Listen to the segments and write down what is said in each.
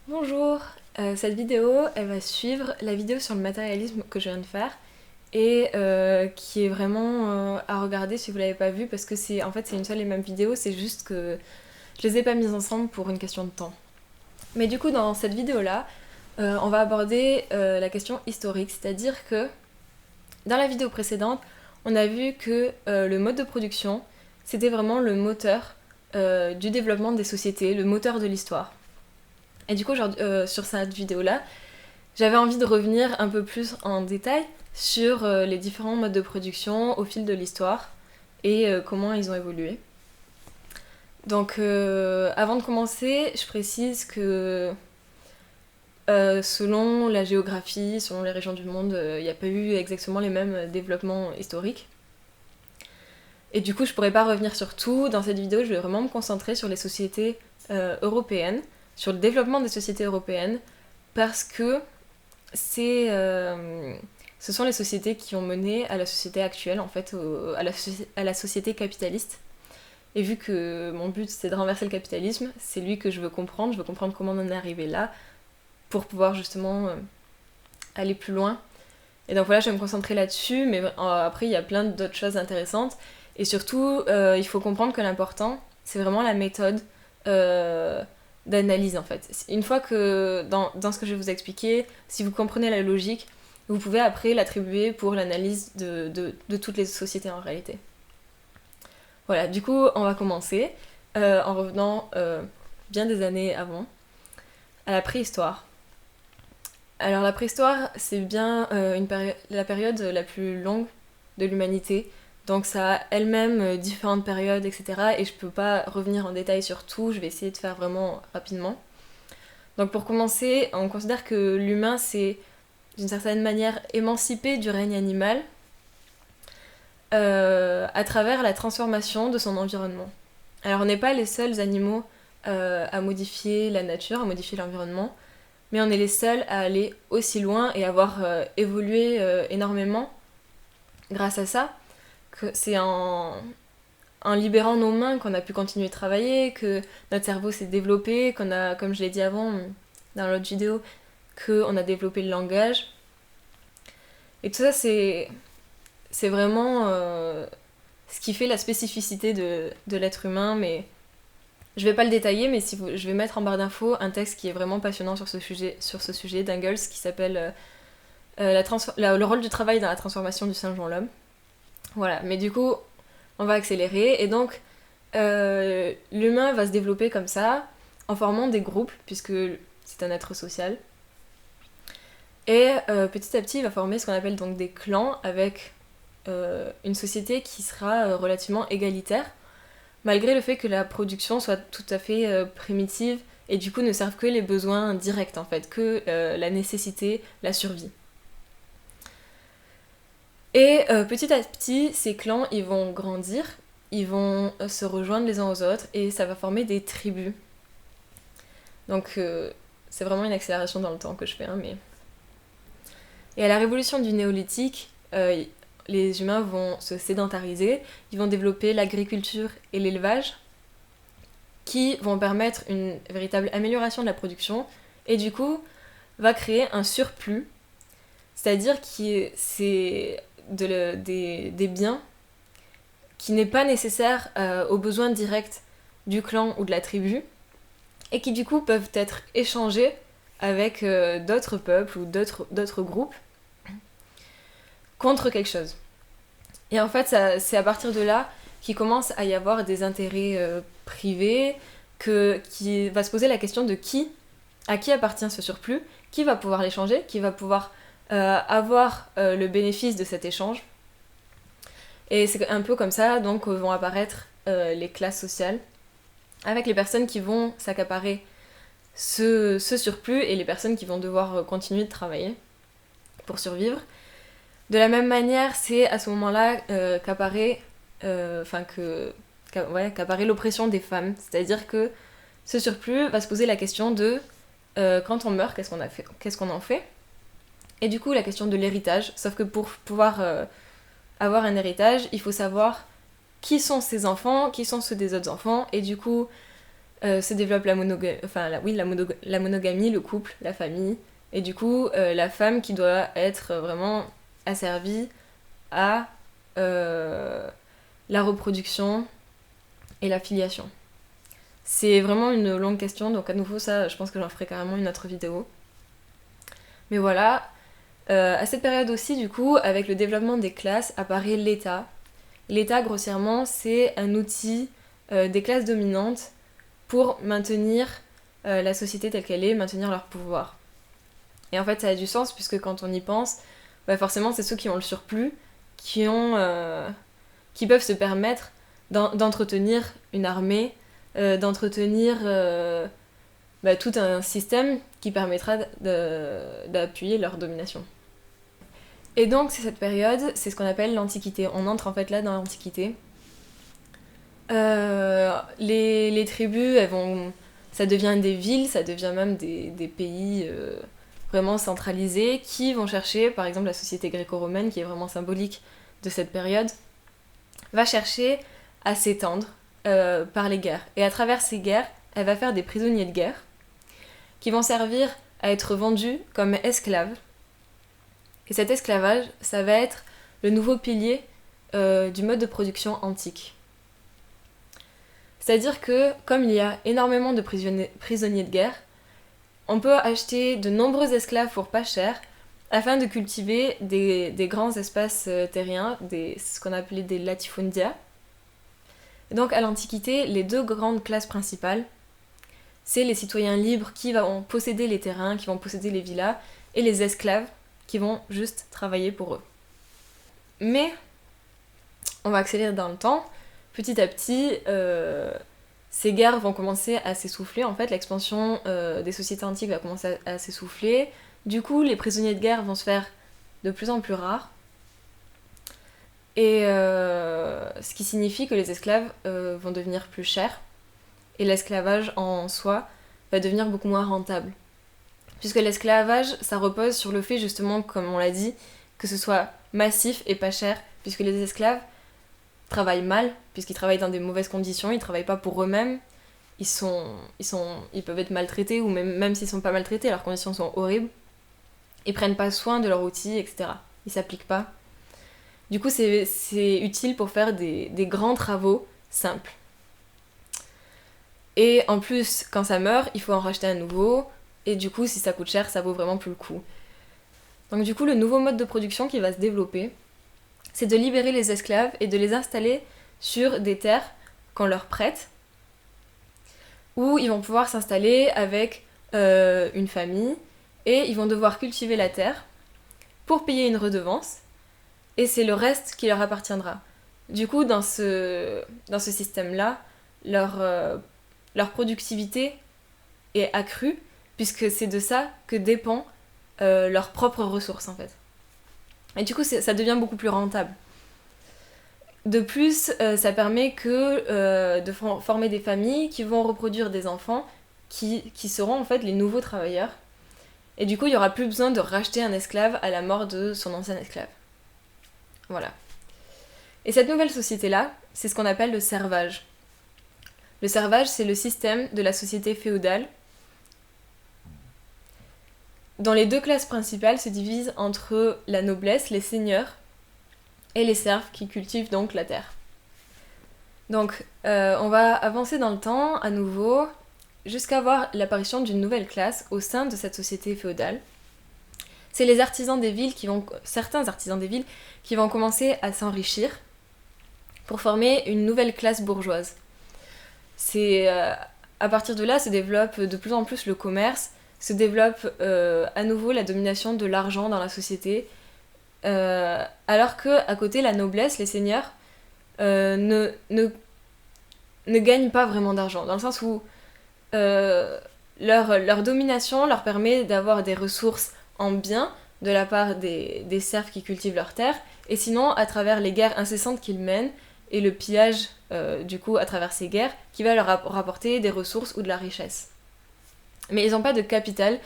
Bonjour, cette vidéo elle va suivre la vidéo sur le matérialisme que je viens de faire et qui est vraiment à regarder si vous l'avez pas vue parce que c'est une seule et même vidéo, c'est juste que je les ai pas mises ensemble pour une question de temps. Mais du coup dans cette vidéo là, on va aborder la question historique, c'est-à-dire que dans la vidéo précédente, on a vu que le mode de production c'était vraiment le moteur du développement des sociétés, le moteur de l'histoire. Et du coup, sur cette vidéo-là, j'avais envie de revenir un peu plus en détail sur les différents modes de production au fil de l'histoire et comment ils ont évolué. Donc, avant de commencer, je précise que selon la géographie, selon les régions du monde, il n'y a pas eu exactement les mêmes développements historiques. Et du coup, je pourrais pas revenir sur tout. Dans cette vidéo, je vais vraiment me concentrer sur les sociétés européennes, sur le développement des sociétés européennes, parce que ce sont les sociétés qui ont mené à la société actuelle, en fait, à la société capitaliste. Et vu que mon but c'est de renverser le capitalisme, c'est lui que je veux comprendre comment on en est arrivé là, pour pouvoir justement aller plus loin. Et donc voilà, je vais me concentrer là-dessus, mais après il y a plein d'autres choses intéressantes. Et surtout, il faut comprendre que l'important, c'est vraiment la méthode d'analyse en fait. Une fois que dans ce que je vais vous expliquer, si vous comprenez la logique, vous pouvez après l'attribuer pour l'analyse de toutes les sociétés en réalité. Voilà, du coup, on va commencer en revenant bien des années avant, à la préhistoire. Alors la préhistoire, c'est bien la période la plus longue de l'humanité. Donc ça a elle-même différentes périodes, etc. Et je peux pas revenir en détail sur tout, je vais essayer de faire vraiment rapidement. Donc pour commencer, on considère que l'humain s'est d'une certaine manière émancipé du règne animal à travers la transformation de son environnement. Alors on n'est pas les seuls animaux à modifier la nature, à modifier l'environnement, mais on est les seuls à aller aussi loin et avoir évolué énormément grâce à ça, que c'est en libérant nos mains qu'on a pu continuer de travailler, que notre cerveau s'est développé, qu'on a, comme je l'ai dit avant dans l'autre vidéo, qu'on a développé le langage. Et tout ça, c'est vraiment ce qui fait la spécificité de l'être humain, mais je vais pas le détailler, mais je vais mettre en barre d'infos un texte qui est vraiment passionnant sur ce sujet d'Engels qui s'appelle le rôle du travail dans la transformation du singe en l'homme. Voilà, mais du coup, on va accélérer et donc l'humain va se développer comme ça en formant des groupes puisque c'est un être social et petit à petit il va former ce qu'on appelle donc des clans avec une société qui sera relativement égalitaire malgré le fait que la production soit tout à fait primitive et du coup ne serve que les besoins directs en fait, que la nécessité, la survie. Et petit à petit, ces clans, ils vont grandir, ils vont se rejoindre les uns aux autres et ça va former des tribus. Donc c'est vraiment une accélération dans le temps que je fais, hein, mais... Et à la révolution du néolithique, les humains vont se sédentariser, ils vont développer l'agriculture et l'élevage, qui vont permettre une véritable amélioration de la production, et du coup, va créer un surplus, c'est-à-dire que c'est des biens qui n'est pas nécessaire aux besoins directs du clan ou de la tribu, et qui du coup peuvent être échangés avec d'autres peuples ou d'autres groupes contre quelque chose. Et en fait, c'est à partir de là qu'il commence à y avoir des intérêts privés, qui va se poser la question de à qui appartient ce surplus, qui va pouvoir l'échanger, qui va pouvoir avoir le bénéfice de cet échange. Et c'est un peu comme ça donc vont apparaître les classes sociales, avec les personnes qui vont s'accaparer ce surplus et les personnes qui vont devoir continuer de travailler pour survivre. De la même manière, c'est à ce moment-là qu'apparaît l'oppression des femmes. C'est-à-dire que ce surplus va se poser la question de quand on meurt, qu'est-ce qu'on en fait. Et du coup, la question de l'héritage. Sauf que pour pouvoir avoir un héritage, il faut savoir qui sont ses enfants, qui sont ceux des autres enfants. Et du coup, se développe la monogamie, le couple, la famille, et du coup la femme qui doit être vraiment asservie à la reproduction et la filiation. C'est vraiment une longue question, donc à nouveau ça, je pense que j'en ferai carrément une autre vidéo. Mais voilà, à cette période aussi, du coup, avec le développement des classes, apparaît l'État. L'État, grossièrement, c'est un outil des classes dominantes pour maintenir la société telle qu'elle est, maintenir leur pouvoir. Et en fait, ça a du sens, puisque quand on y pense, bah forcément, c'est ceux qui ont le surplus, qui peuvent se permettre d'entretenir une armée, d'entretenir tout un système qui permettra d'appuyer leur domination. Et donc c'est cette période, c'est ce qu'on appelle l'Antiquité. On entre en fait là dans l'Antiquité. Les tribus, ça devient des villes, ça devient même des pays vraiment centralisés qui vont chercher, par exemple la société gréco-romaine qui est vraiment symbolique de cette période, va chercher à s'étendre par les guerres. Et à travers ces guerres, elle va faire des prisonniers de guerre qui vont servir à être vendus comme esclaves. Et cet esclavage, ça va être le nouveau pilier du mode de production antique. C'est-à-dire que, comme il y a énormément de prisonniers de guerre, on peut acheter de nombreux esclaves pour pas cher afin de cultiver des grands espaces terriens, ce qu'on appelait des latifundia. Et donc à l'Antiquité, les deux grandes classes principales, c'est les citoyens libres qui vont posséder les terrains, qui vont posséder les villas, et les esclaves qui vont juste travailler pour eux. Mais, on va accélérer dans le temps, petit à petit, ces guerres vont commencer à s'essouffler, en fait, l'expansion des sociétés antiques va commencer à s'essouffler, du coup, les prisonniers de guerre vont se faire de plus en plus rares, et ce qui signifie que les esclaves vont devenir plus chers, et l'esclavage en soi va devenir beaucoup moins rentable. Puisque l'esclavage, ça repose sur le fait justement, comme on l'a dit, que ce soit massif et pas cher, puisque les esclaves travaillent mal, puisqu'ils travaillent dans des mauvaises conditions, ils travaillent pas pour eux-mêmes, ils peuvent être maltraités, ou même s'ils sont pas maltraités, leurs conditions sont horribles, ils prennent pas soin de leurs outils, etc. Ils s'appliquent pas. Du coup, c'est utile pour faire des grands travaux simples. Et en plus, quand ça meurt, il faut en racheter un nouveau, et du coup, si ça coûte cher, ça vaut vraiment plus le coup. Donc du coup, le nouveau mode de production qui va se développer, c'est de libérer les esclaves et de les installer sur des terres qu'on leur prête, où ils vont pouvoir s'installer avec une famille, et ils vont devoir cultiver la terre pour payer une redevance, et c'est le reste qui leur appartiendra. Du coup, dans ce système-là, leur productivité est accrue, puisque c'est de ça que dépend leurs propres ressources en fait. Et du coup ça devient beaucoup plus rentable. De plus, ça permet de former des familles qui vont reproduire des enfants qui seront en fait les nouveaux travailleurs. Et du coup il n'y aura plus besoin de racheter un esclave à la mort de son ancien esclave. Voilà. Et cette nouvelle société-là, c'est ce qu'on appelle le servage. Le servage, c'est le système de la société féodale dont les deux classes principales se divisent entre la noblesse, les seigneurs, et les serfs qui cultivent donc la terre. Donc on va avancer dans le temps à nouveau jusqu'à voir l'apparition d'une nouvelle classe au sein de cette société féodale. C'est les artisans des villes certains artisans des villes qui vont commencer à s'enrichir pour former une nouvelle classe bourgeoise. C'est à partir de là se développe de plus en plus le commerce, se développe à nouveau la domination de l'argent dans la société, alors que à côté la noblesse, les seigneurs, ne gagnent pas vraiment d'argent, dans le sens où leur domination leur permet d'avoir des ressources en biens de la part des serfs qui cultivent leurs terres, et sinon à travers les guerres incessantes qu'ils mènent et le pillage du coup à travers ces guerres qui va leur rapporter des ressources ou de la richesse. Mais ils n'ont pas de capital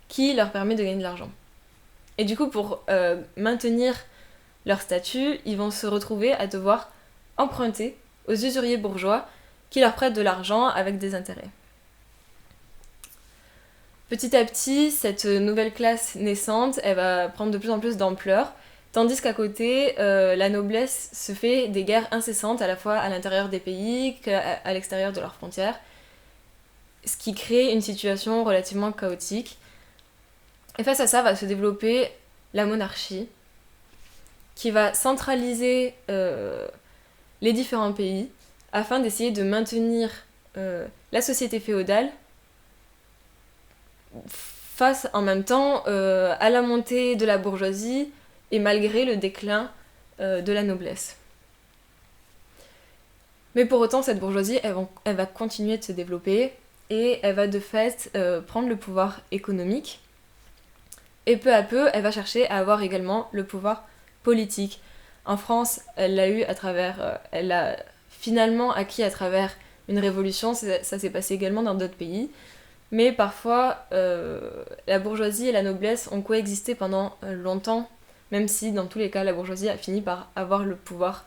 qui leur permet de gagner de l'argent. Et du coup, pour maintenir leur statut, ils vont se retrouver à devoir emprunter aux usuriers bourgeois qui leur prêtent de l'argent avec des intérêts. Petit à petit, cette nouvelle classe naissante, elle va prendre de plus en plus d'ampleur, tandis qu'à côté, la noblesse se fait des guerres incessantes, à la fois à l'intérieur des pays qu'à l'extérieur de leurs frontières, ce qui crée une situation relativement chaotique. Et face à ça va se développer la monarchie, qui va centraliser les différents pays afin d'essayer de maintenir la société féodale face en même temps à la montée de la bourgeoisie et malgré le déclin de la noblesse. Mais pour autant, cette bourgeoisie, elle va continuer de se développer et elle va de fait prendre le pouvoir économique. Et peu à peu, elle va chercher à avoir également le pouvoir politique. En France, elle l'a eu à travers... elle l'a finalement acquis à travers une révolution, ça s'est passé également dans d'autres pays. Mais parfois, la bourgeoisie et la noblesse ont coexisté pendant longtemps, même si dans tous les cas, la bourgeoisie a fini par avoir le pouvoir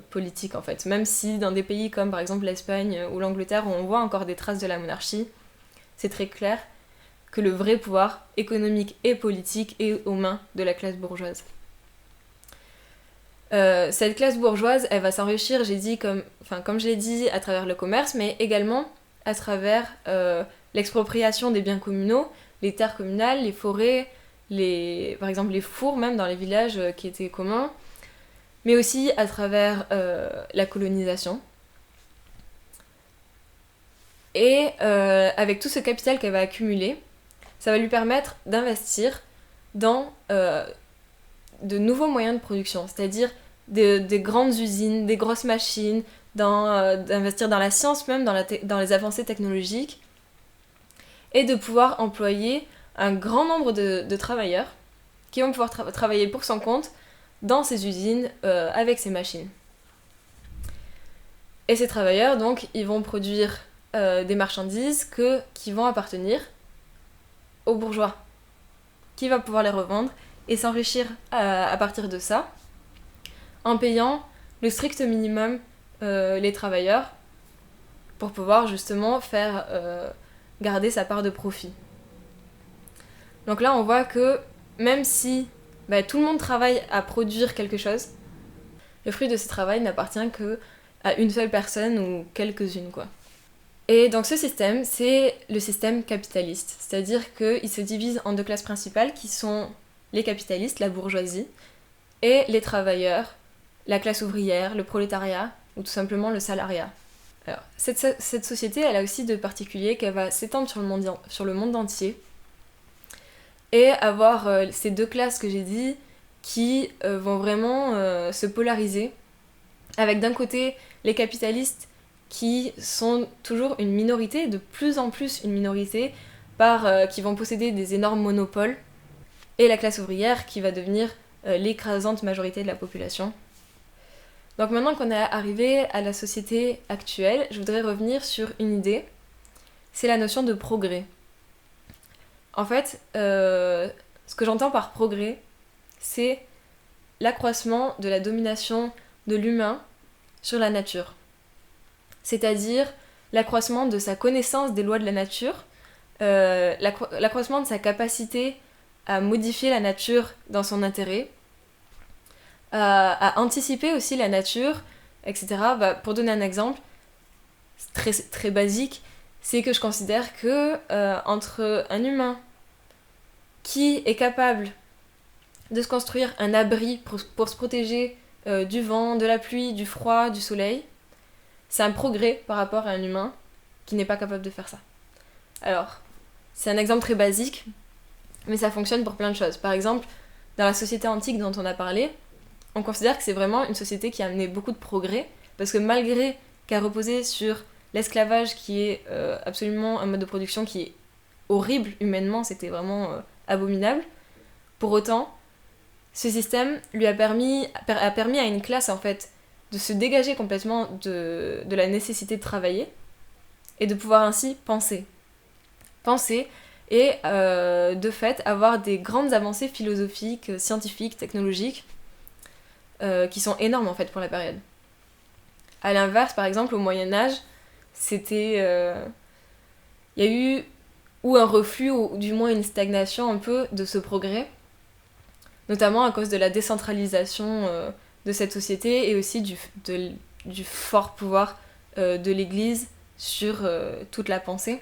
politique en fait. Même si dans des pays comme par exemple l'Espagne ou l'Angleterre, où on voit encore des traces de la monarchie, c'est très clair que le vrai pouvoir économique et politique est aux mains de la classe bourgeoise. Cette classe bourgeoise, elle va s'enrichir, comme je l'ai dit, à travers le commerce, mais également à travers l'expropriation des biens communaux, les terres communales, les forêts, par exemple les fours même dans les villages qui étaient communs, mais aussi à travers la colonisation. Et avec tout ce capital qu'elle va accumuler, ça va lui permettre d'investir dans de nouveaux moyens de production, c'est-à-dire des grandes usines, des grosses machines, d'investir dans la science même, dans les avancées technologiques, et de pouvoir employer un grand nombre de travailleurs qui vont pouvoir travailler pour son compte dans ces usines avec ces machines. Et ces travailleurs, donc, ils vont produire des marchandises qui vont appartenir aux bourgeois, qui va pouvoir les revendre et s'enrichir à partir de ça, en payant le strict minimum les travailleurs pour pouvoir justement faire garder sa part de profit. Donc là, on voit que même si tout le monde travaille à produire quelque chose, le fruit de ce travail n'appartient qu'à une seule personne ou quelques-unes, quoi. Et donc ce système, c'est le système capitaliste, c'est-à-dire qu'il se divise en deux classes principales qui sont les capitalistes, la bourgeoisie, et les travailleurs, la classe ouvrière, le prolétariat, ou tout simplement le salariat. Alors, cette société, elle a aussi de particulier qu'elle va s'étendre sur le monde entier, et avoir ces deux classes que j'ai dit qui vont vraiment se polariser, avec d'un côté les capitalistes qui sont toujours une minorité, de plus en plus une minorité, qui vont posséder des énormes monopoles, et la classe ouvrière qui va devenir l'écrasante majorité de la population. Donc maintenant qu'on est arrivé à la société actuelle, je voudrais revenir sur une idée, c'est la notion de progrès. En fait, ce que j'entends par progrès, c'est l'accroissement de la domination de l'humain sur la nature. C'est-à-dire l'accroissement de sa connaissance des lois de la nature, l'accroissement de sa capacité à modifier la nature dans son intérêt, à anticiper aussi la nature, etc. Pour donner un exemple très, très basique, c'est que je considère que entre un humain qui est capable de se construire un abri pour se protéger du vent, de la pluie, du froid, du soleil, c'est un progrès par rapport à un humain qui n'est pas capable de faire ça. Alors, c'est un exemple très basique, mais ça fonctionne pour plein de choses. Par exemple, dans la société antique dont on a parlé, on considère que c'est vraiment une société qui a amené beaucoup de progrès, parce que malgré qu'elle reposait sur l'esclavage qui est absolument un mode de production qui est horrible humainement, c'était vraiment abominable, pour autant, ce système lui a permis à une classe en fait de se dégager complètement de la nécessité de travailler et de pouvoir ainsi penser et de fait avoir des grandes avancées philosophiques, scientifiques, technologiques qui sont énormes en fait pour la période. À l'inverse, par exemple, au Moyen-Âge, il y a eu ou un reflux, ou du moins une stagnation un peu de ce progrès, notamment à cause de la décentralisation de cette société et aussi du fort pouvoir de l'Église sur toute la pensée.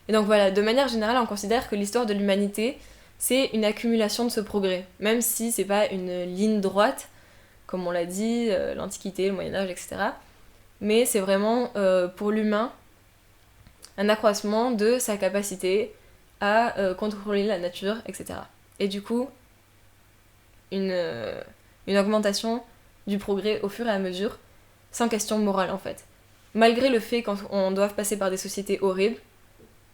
Et donc voilà, de manière générale, on considère que l'histoire de l'humanité, c'est une accumulation de ce progrès, même si c'est pas une ligne droite, comme on l'a dit, l'Antiquité, le Moyen-Âge, etc. Mais c'est vraiment, pour l'humain, un accroissement de sa capacité à contrôler la nature, etc. Et du coup, une augmentation du progrès au fur et à mesure, sans question morale en fait. Malgré le fait qu'on doive passer par des sociétés horribles,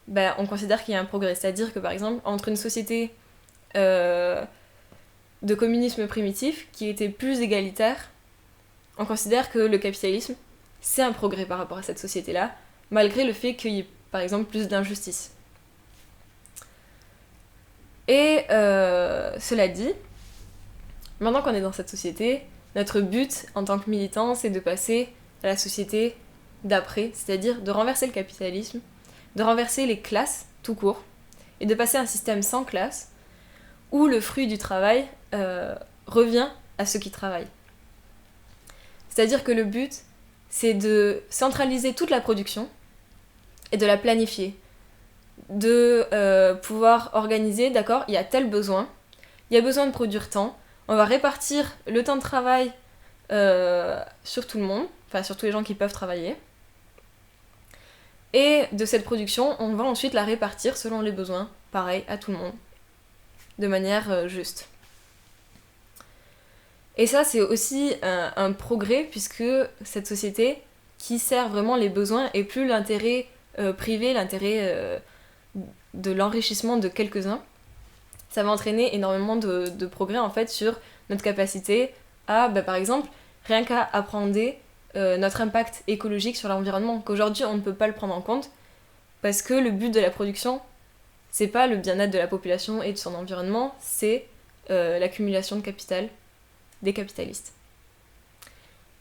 ben, on considère qu'il y a un progrès. C'est-à-dire que par exemple, entre une société de communisme primitif qui était plus égalitaire, on considère que le capitalisme, c'est un progrès par rapport à cette société-là, malgré le fait qu'il y ait par exemple plus d'injustice. Et cela dit, maintenant qu'on est dans cette société, notre but en tant que militant, c'est de passer à la société d'après, c'est-à-dire de renverser le capitalisme, de renverser les classes tout court, et de passer à un système sans classe, où le fruit du travail revient à ceux qui travaillent. C'est-à-dire que le but, c'est de centraliser toute la production et de la planifier, de pouvoir organiser, d'accord, il y a tel besoin, il y a besoin de produire tant, on va répartir le temps de travail sur tout le monde, enfin sur tous les gens qui peuvent travailler, et de cette production, on va ensuite la répartir selon les besoins, pareil, à tout le monde, de manière juste. Et ça, c'est aussi un progrès, puisque cette société qui sert vraiment les besoins et plus l'intérêt privé, l'intérêt de l'enrichissement de quelques-uns, ça va entraîner énormément de progrès en fait sur notre capacité à, par exemple, rien qu'à appréhender notre impact écologique sur l'environnement, qu'aujourd'hui on ne peut pas le prendre en compte, parce que le but de la production, c'est pas le bien-être de la population et de son environnement, c'est l'accumulation de capital des capitalistes.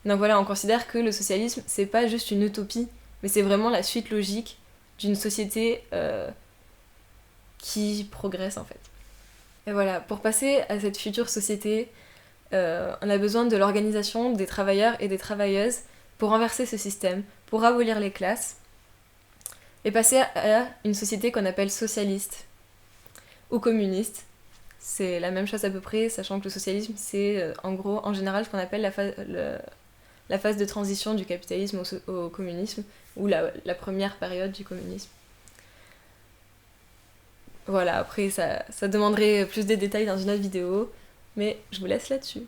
Donc voilà, on considère que le socialisme, c'est pas juste une utopie, mais c'est vraiment la suite logique d'une société qui progresse en fait. Et voilà, pour passer à cette future société, on a besoin de l'organisation des travailleurs et des travailleuses pour renverser ce système, pour abolir les classes, et passer à une société qu'on appelle socialiste ou communiste. C'est la même chose à peu près, sachant que le socialisme, c'est en gros, en général, ce qu'on appelle la phase de transition du capitalisme au communisme, ou la première période du communisme. Voilà, après ça demanderait plus de détails dans une autre vidéo, mais je vous laisse là-dessus.